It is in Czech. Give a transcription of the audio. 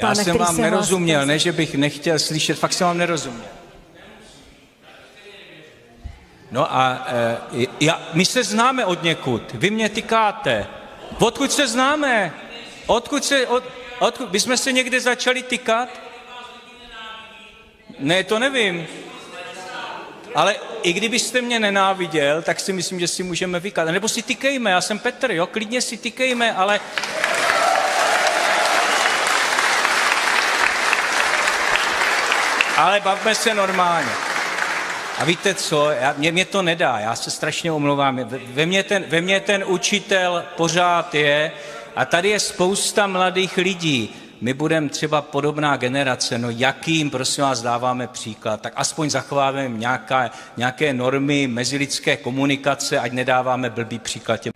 Já jsem vám nerozuměl, hlásíte. ne, že bych nechtěl slyšet, fakt jsem vám nerozuměl. No a my se známe odněkud, vy mě tykáte. Odkud se známe? Odkud my jsme se někde začali tykat? Ne, to nevím. Ale i kdybyste mě nenáviděl, tak si myslím, že si můžeme vykat. Nebo si tykejme, já jsem Petr, jo, klidně si tykejme, ale... Ale bavme se normálně. A víte co, mě to nedá, já se strašně omlouvám. Ve mně ten učitel pořád je a tady je spousta mladých lidí. My budeme třeba podobná generace, no jakým, prosím vás, dáváme příklad, tak aspoň zachováme nějaké normy mezilidské komunikace, ať nedáváme blbý příklad těm.